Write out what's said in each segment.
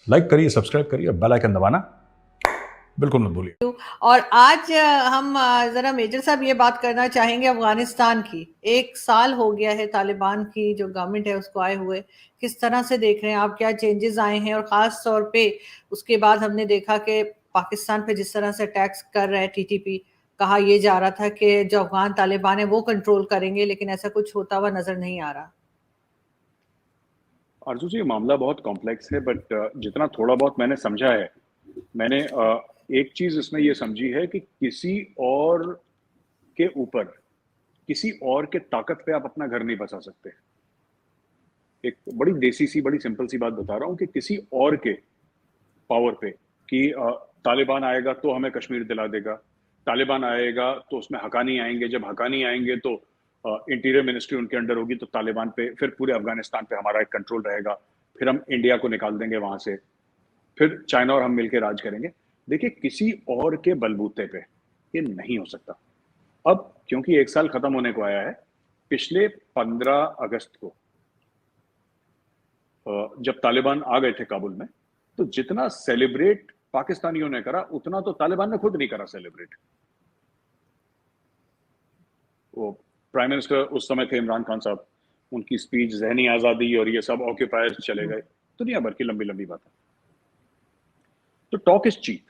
Like करिए, subscribe करिए, bell icon दबाना बिल्कुल मत भूलिए। और आज हम जरा मेजर साहब ये बात करना चाहेंगे अफगानिस्तान की। 1 साल हो गया है तालिबान की जो गवर्नमेंट है उसको आए हुए। किस तरह से देख रहे हैं आप, क्या चेंजेस आए हैं? और खास तौर पे उसके बाद हमने देखा कि पाकिस्तान पे जिस तरह से अटैक्स कर रहा है टीटीपी, कहा यह जा रहा था कि जो अफगान तालिबान है वो कंट्रोल करेंगे, लेकिन ऐसा कुछ होता हुआ नजर नहीं आ रहा। आरजू जी, मामला बहुत कॉम्प्लेक्स है, बट जितना थोड़ा बहुत मैंने समझा है, मैंने एक चीज इसमें यह समझी है कि किसी और के ऊपर, किसी और के ताकत पे आप अपना घर नहीं बसा सकते। एक बड़ी देसी सी, बड़ी सिंपल सी बात बता रहा हूं कि किसी और के पावर पे, कि तालिबान आएगा तो हमें कश्मीर दिला देगा, तालिबान आएगा तो उसमें हकानी आएंगे, जब हकानी आएंगे तो इंटीरियर मिनिस्ट्री उनके अंडर होगी, तो तालिबान पे फिर पूरे अफगानिस्तान पे हमारा एक कंट्रोल रहेगा, फिर हम इंडिया को निकाल देंगे वहां से, फिर चाइना और हम मिलकर राज करेंगे। देखिए, किसी और के बलबूते पे ये नहीं हो सकता। अब क्योंकि 1 साल खत्म होने को आया है, पिछले 15 अगस्त को जब तालिबान आ गए थे काबुल में, तो जितना सेलिब्रेट पाकिस्तानियों ने करा उतना तो तालिबान ने खुद नहीं करा सेलिब्रेट। वो प्राइम मिनिस्टर उस समय थे इमरान खान साहब, उनकी स्पीच जहनी आजादी और ये सब ऑक्यूपायर्स चले गए, दुनिया भर की लंबी लंबी बातें। तो टॉक इज चीप,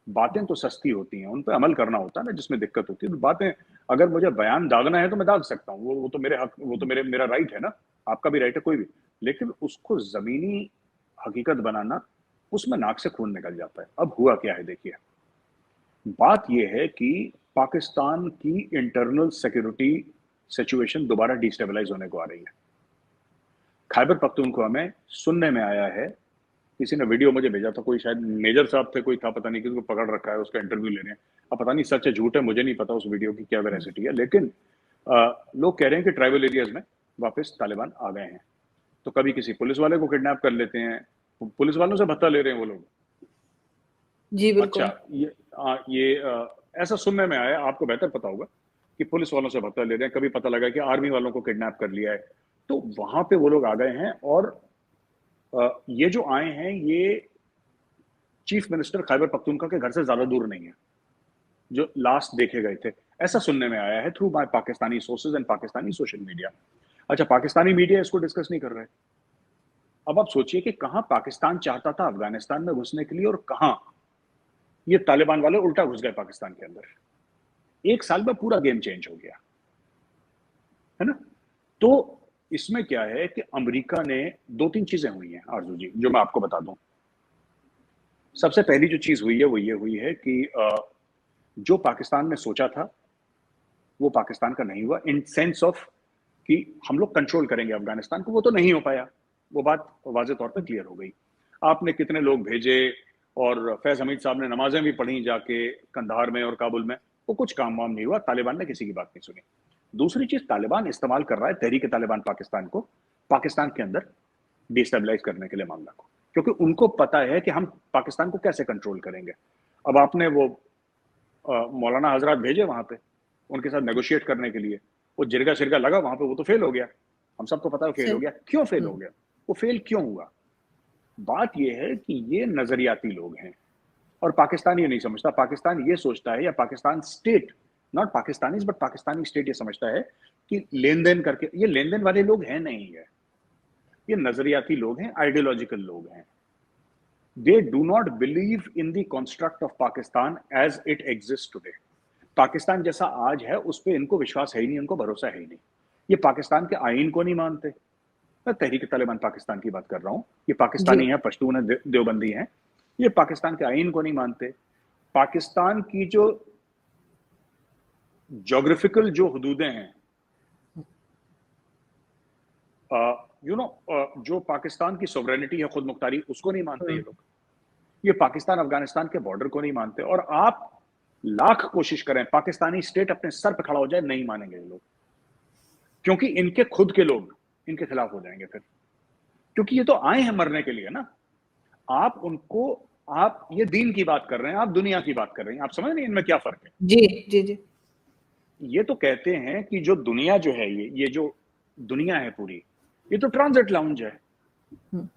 बातें तो सस्ती होती हैं, उन पर अमल करना होता है ना, जिसमें दिक्कत होती है। तो बातें, अगर मुझे बयान दागना है तो मैं दाग सकता हूँ, वो तो मेरे हक, वो तो मेरा राइट है ना, आपका भी राइट है, कोई भी। लेकिन उसको जमीनी हकीकत बनाना, उसमें नाक से खून निकल जाता है। अब हुआ क्या है, देखिए, बात यह है कि पाकिस्तान की इंटरनल सिक्योरिटी सिचुएशन दोबारा डिस्टेबलाइज होने को आ रही है। खैबर पख्तूनख्वा में सुनने में आया है, किसी ने वीडियो मुझे भेजा था, कोई शायद मेजर साहब थे, कोई था, पता नहीं, किसी को पकड़ रखा है, उसका इंटरव्यू ले रहे हैं। अब पता नहीं सच है झूठ है, मुझे नहीं पता उस वीडियो की क्या वेरासिटी है, लेकिन लोग कह रहे हैं कि ट्राइबल एरियाज में वापस तालिबान आ गए हैं। तो कभी किसी पुलिस वाले को किडनैप कर लेते हैं, पुलिस वालों से भत्ता ले रहे हैं वो लोग। जी अच्छा, बिल्कुल। ऐसा सुनने में आया, आपको बेहतर पता होगा, कि पुलिस वालों से भत्ता ले रहे हैं। कभी पता लगा कि आर्मी वालों को किडनैप कर लिया है। तो वहां पे वो लोग आ गए हैं, और ये जो आए हैं, ये चीफ मिनिस्टर खैबर पख्तूनख्वा के घर से ज्यादा दूर नहीं है, जो लास्ट देखे गए थे। ऐसा सुनने में आया है through my Pakistani sources and Pakistani social media. अच्छा, पाकिस्तानी मीडिया इसको डिस्कस नहीं कर रहे। अब आप सोचिए कि कहां पाकिस्तान चाहता था अफगानिस्तान में घुसने के लिए, और कहां ये तालिबान वाले उल्टा घुस गए पाकिस्तान के अंदर। 1 साल में पूरा गेम चेंज हो गया, है ना। तो इसमें क्या है कि अमेरिका ने, 2-3 चीजें हुई हैं आरजू जी, जो मैं आपको बता दूं। सबसे पहली जो चीज हुई है वो ये हुई है कि जो पाकिस्तान ने सोचा था वो पाकिस्तान का नहीं हुआ, इन सेंस ऑफ कि हम लोग कंट्रोल करेंगे अफगानिस्तान को, वो तो नहीं हो पाया। वो बात वाज़ेह तौर पर क्लियर हो गई। आपने कितने लोग भेजे, और फैज हमीद साहब ने नमाजें भी पढ़ी जाके कंधार में और काबुल में, वो कुछ काम वाम नहीं हुआ, तालिबान ने किसी की बात नहीं सुनी। दूसरी चीज, तालिबान इस्तेमाल कर रहा है तहरीक तालिबान पाकिस्तान को, पाकिस्तान के अंदर डिस्टेबलाइज करने के लिए मामला को, क्योंकि उनको पता है कि हम पाकिस्तान को कैसे कंट्रोल करेंगे। अब आपने वो मौलाना हजरत भेजे वहां पे उनके साथ नेगोशिएट करने के लिए, वो जिरगा शिरगा लगा वहां पे, वो तो फेल हो गया। हम सबको पता है फेल हो सही। गया। क्यों फेल हो हम्म। गया? वो फेल क्यों हुआ? बात यह है कि ये नजरियाती लोग हैं, और पाकिस्तान ये नहीं समझता। पाकिस्तान ये सोचता है, या Pakistan state, not Pakistanis but Pakistani state ये समझता है कि लेन देन करके, ये लेन देन वाले लोग हैं नहीं है, ये नजरियाती लोग हैं, आइडियोलॉजिकल लोग हैं। They do not believe in the construct of Pakistan as it exist today. Pakistan जैसा आज है उस पर इनको विश्वास है ही नहीं, इनको भरोसा है ही नहीं। ये पाकिस्तान के आईन को नहीं मानते। मैं तहरीक तालिबान पाकिस्तान की बात कर रहा हूं, ये जी। पाकिस्तानी है, पश्तून है, देवबंदी हैं। ये पाकिस्तान के आईन को नहीं मानते। पाकिस्तान की जो ज्योग्राफिकल जो हदूदें हैं, जो पाकिस्तान की सोवरेनिटी है, खुद मुख्तारी, उसको नहीं मानते ये हम्म। लोग। ये पाकिस्तान अफगानिस्तान के बॉर्डर को नहीं मानते। और आप लाख कोशिश करें, पाकिस्तानी स्टेट अपने सर पर खड़ा हो जाए, नहीं मानेंगे ये लोग, क्योंकि इनके खुद के लोग इनके खिलाफ हो जाएंगे फिर। क्योंकि ये तो आए हैं मरने के लिए ना। आप उनको, आप ये दीन की बात कर रहे हैं, आप दुनिया की बात कर रहे हैं, आप समझ नहीं इनमें क्या फर्क है। जी जी जी। ये तो कहते हैं कि जो दुनिया जो है, ये जो दुनिया है पूरी, ये तो ट्रांजिट लाउंज है। हम्म।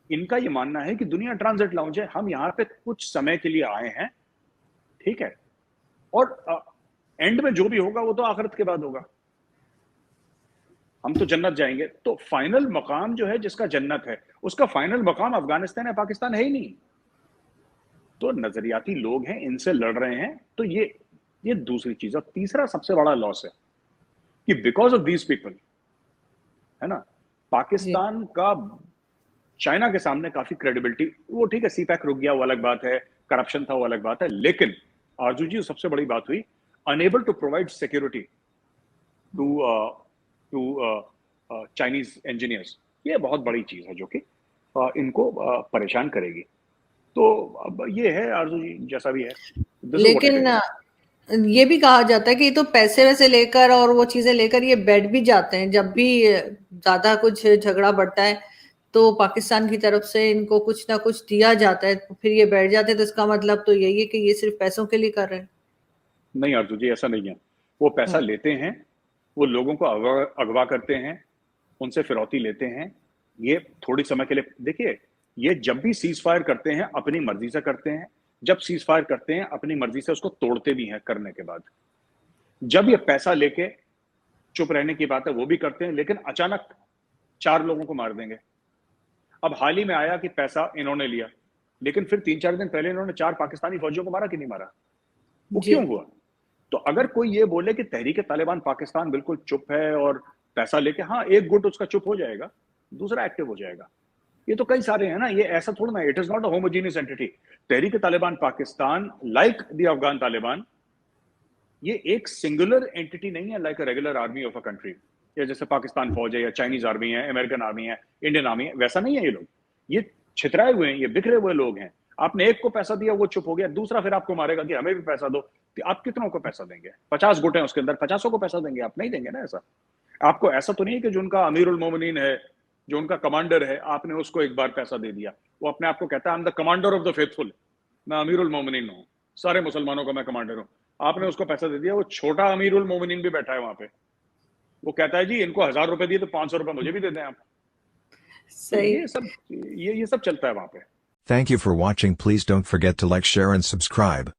इनका ये मानना है कि दुनिया ट्रांजिट लाउंज है, हम यहाँ पे कुछ समय के लिए आए हैं, ठीक है, और एंड में जो भी होगा वो तो आखिरत के बाद होगा, हम तो जन्नत जाएंगे। तो फाइनल मकाम जो है जिसका जन्नत है, उसका फाइनल मकाम अफगानिस्तान है, पाकिस्तान है ही नहीं। तो नजरियाती लोग हैं, इनसे लड़ रहे हैं। तो ये दूसरी चीज। और तीसरा सबसे बड़ा लॉस है कि बिकॉज ऑफ दीज पीपल, है ना, जी पाकिस्तान का चाइना के सामने काफी क्रेडिबिलिटी, वो ठीक है सीपैक रुक गया वो अलग बात है, करप्शन था वो अलग बात है, लेकिन आरजू जी सबसे बड़ी बात हुई unable to provide security to Chinese engineers. ये बहुत बड़ी चीज है जो कि इनको परेशान करेगी। तो अब ये है आरजू जी, जैसा भी है, this is what it लेकिन is। ये भी कहा जाता है कि ये तो पैसे वैसे लेकर और वो चीजें लेकर ये बैठ भी जाते हैं, जब भी ज्यादा कुछ झगड़ा बढ़ता है तो पाकिस्तान की तरफ से इनको कुछ ना कुछ दिया जाता है, तो फिर ये बैठ जाते हैं। तो इसका मतलब तो यही है कि ये सिर्फ पैसों के लिए कर रहे हैं। नहीं आरजू जी, ऐसा नहीं है। वो पैसा हम्म, लेते हैं, वो लोगों को अगवा करते हैं, उनसे फिरौती लेते हैं। ये थोड़ी समय के लिए, देखिए, ये जब भी सीज फायर करते हैं अपनी मर्जी से करते हैं, जब सीज फायर करते हैं अपनी मर्जी से उसको तोड़ते भी हैं करने के बाद। जब ये पैसा लेके चुप रहने की बात है वो भी करते हैं, लेकिन अचानक 4 लोगों को मार देंगे। अब हाल ही में आया कि पैसा इन्होंने लिया, लेकिन फिर 3-4 दिन पहले इन्होंने 4 पाकिस्तानी फौजियों को मारा कि नहीं मारा? वो जी क्यों हुआ? तो अगर कोई ये बोले कि तहरीक तालिबान पाकिस्तान बिल्कुल चुप है और पैसा लेके, हाँ एक गुट उसका चुप हो जाएगा, दूसरा एक्टिव हो जाएगा। ये तो कई सारे हैं ना, ये ऐसा थोड़ा ना, it is not a homogeneous entity. Tehreek Taliban Pakistan like the Afghan Taliban, ये एक सिंगुलर एंटिटी नहीं है, like a regular army of a country, या जैसे पाकिस्तान फौज है या चाइनीज आर्मी है, अमेरिकन आर्मी है, इंडियन आर्मी है, वैसा नहीं है। ये लोग ये छितराए हुए हैं, ये बिखरे हुए लोग हैं। आपने एक को पैसा दिया वो चुप हो गया, दूसरा फिर आपको मारेगा कि हमें भी पैसा दो। तो आप कितनों को पैसा देंगे? 50 गुट हैं उसके अंदर, 50 को पैसा देंगे? आप नहीं देंगे ना। ऐसा आपको ऐसा तो नहीं है कि जो उनका अमीरुल मोमिनीन है, जो उनका कमांडर है, आपने उसको एक बार पैसा दे दिया, वो अपने आप को कहता है I am the commander of the faithful, मैं अमीरुल मोमिनीन हूँ, सारे मुसलमानों का मैं कमांडर हूँ। आपने उसको पैसा दे दिया, वो छोटा अमीरुल मोमिनीन भी बैठा है वहां पे, वो कहता है जी इनको 1000 रुपए दिए तो 500 रुपए मुझे भी दे दें आप। तो सही। ये सब चलता है वहां पे। Thank you for watching. Please don't forget to like, share and subscribe.